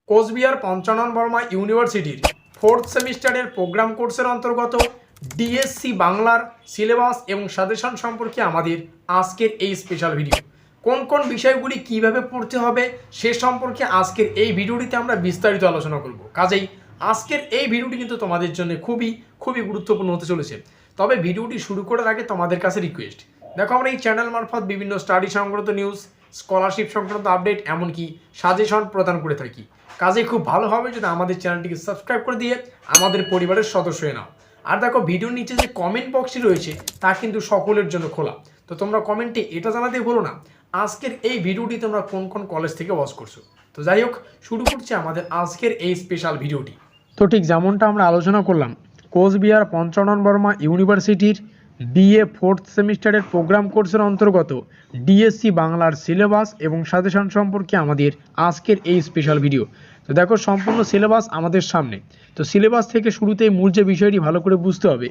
কোচবিহার পঞ্চানন বর্মা ইউনিভার্সিটির ফোর্থ সেমিস্টারের প্রোগ্রাম কোর্সের অন্তর্গত ডিএসসি বাংলার সিলেবাস এবং সাজেশন সম্পর্কে আমাদের আজকের এই স্পেশাল ভিডিও। কোন কোন বিষয়গুলি কিভাবে পড়তে হবে সে সম্পর্কে আজকের এই ভিডিওটিতে আমরা বিস্তারিত আলোচনা করব। কাজেই আজকের এই ভিডিওটি কিন্তু তোমাদের জন্য খুবই গুরুত্বপূর্ণ হতে চলেছে। তবে ভিডিওটি শুরু করার আগে তোমাদের কাছে রিকোয়েস্ট, দেখো আমরা এই চ্যানেল মারফত বিভিন্ন স্টাডি সংক্রান্ত নিউজ, স্কলারশিপ সংক্রান্ত আপডেট, এমনকি সাজেশন প্রদান করে থাকি। কাজে খুব ভালো হবে যদি আমাদের চ্যানেলটিকে সাবস্ক্রাইব করে দিয়ে আমাদের পরিবারের সদস্য হয়ে নাও। আর দেখো ভিডিওর নিচে যে কমেন্ট বক্সটি রয়েছে তা কিন্তু সকলের জন্য খোলা, তো তোমরা কমেন্টে এটা জানাতে ভুলো না আজকের এই ভিডিওটি তোমরা কোন কোন কলেজ থেকে ওয়াচ করছো। তো যাই হোক, শুরু করছি আমাদের আজকের এই স্পেশাল ভিডিওটি। তো ঠিক যেমনটা আমরা আলোচনা করলাম, কোচবিহার পঞ্চানন বর্মা ইউনিভার্সিটির বিএ ফোর্থ সেমিস্টারের প্রোগ্রাম কোর্সের অন্তর্গত ডিএসসি বাংলার সিলেবাস এবং সাজেশন সম্পর্কে আমাদের আজকের এই স্পেশাল ভিডিও। তো দেখো সম্পূর্ণ সিলেবাস আমাদের সামনে। তো সিলেবাস থেকে শুরুতেই মূল যে বিষয়টি ভালো করে বুঝতে হবে।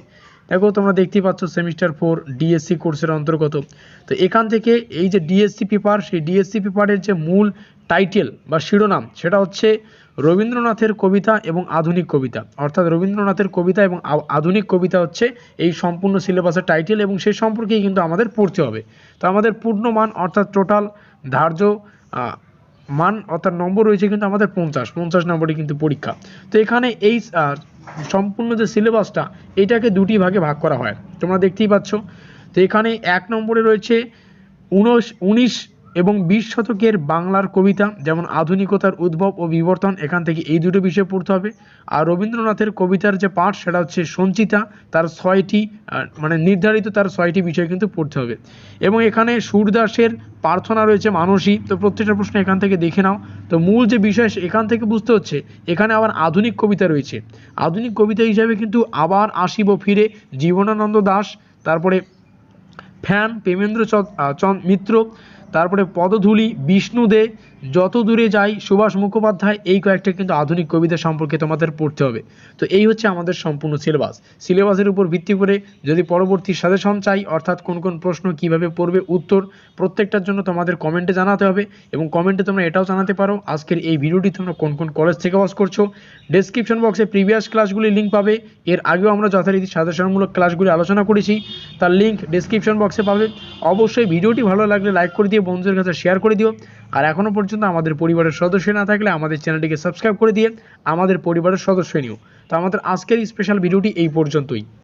দেখো তোমরা দেখতেই পাচ্ছ সেমিস্টার 4 ডিএসসি কোর্সের অন্তর্গত। তো এখান থেকে এই যে ডিএসসি পেপার, সেই ডিএসসি পেপারের যে মূল টাইটেল বা শিরোনাম সেটা হচ্ছে রবীন্দ্রনাথের কবিতা এবং আধুনিক কবিতা, অর্থাৎ রবীন্দ্রনাথের কবিতা এবং আধুনিক কবিতা হচ্ছে এই সম্পূর্ণ সিলেবাসের টাইটেল, এবং সেই সম্পর্কেই কিন্তু আমাদের পড়তে হবে। তো আমাদের পূর্ণ মান অর্থাৎ টোটাল ধার্য মান অর্থাৎ নম্বর রয়েছে কিন্তু আমাদের 50 নম্বরই কিন্তু পরীক্ষা। তো এখানে এই সম্পূর্ণ যে সিলেবাসটা এটাকে দুটি ভাগে ভাগ করা হয়, তোমরা দেখতেই পাচ্ছ। তো এখানে 1 নম্বরে রয়েছে 19 এবং 20 শতকের বাংলার কবিতা, যেমন আধুনিকতার উদ্ভব ও বিবর্তন, এখান থেকে এই দুটো বিষয় পড়তে হবে। আর রবীন্দ্রনাথের কবিতার যে পাঠ সেটা হচ্ছে সঞ্চিতা, তার 6টি নির্ধারিত তার 6টি বিষয় কিন্তু পড়তে হবে। এবং এখানে সূরদাসের প্রার্থনা রয়েছে মানসী। তো প্রত্যেকটা প্রশ্ন এখান থেকে দেখে নাও। তো মূল যে বিষয় এখান থেকে বুঝতে হচ্ছে, এখানে আবার আধুনিক কবিতা রয়েছে। আধুনিক কবিতা হিসাবে কিন্তু আবার আসিব ফিরে, জীবনানন্দ দাশ, তারপরে ফ্যান প্রেমেন্দ্র মিত্র, তারপরে পদধূলি, বিষ্ণু দে, যত দূরে যাই, সুভাষ মুখোপাধ্যায়, এই কয়েকটা কিন্তু আধুনিক কবিতা সম্পর্কে তোমাদের পড়তে হবে। তো এই হচ্ছে আমাদের সম্পূর্ণ সিলেবাস। সিলেবাসের উপর ভিত্তি করে যদি পরবর্তী সাজেশন চাই, অর্থাৎ কোন কোন প্রশ্ন কিভাবে পড়বে উত্তর, প্রত্যেকটার জন্য তোমাদের কমেন্টে জানাতে হবে। এবং কমেন্টে তোমরা এটাও জানাতে পারো আজকের এই ভিডিওটি তোমরা কোন কোন কলেজ থেকে ওয়াচ করছো। ডেসক্রিপশন বক্সে প্রিভিয়াস ক্লাসগুলির লিঙ্ক পাবে। এর আগেও আমরা যথারীতি সাজেশনমূলক ক্লাসগুলি আলোচনা করেছি, তার লিঙ্ক ডেসক্রিপশন বক্সে পাবে। অবশ্যই ভিডিওটি ভালো লাগলে লাইক করে দিয়ে বন্ধুদের কাছে শেয়ার করে দিও। আর এখনও পর্যন্ত আমাদের পরিবারের সদস্য না থাকলে আমাদের চ্যানেলটিকে সাবস্ক্রাইব করে দিয়ে আমাদের পরিবারের সদস্য নিও। তো আমাদের আজকের স্পেশাল ভিডিওটি এই পর্যন্তই।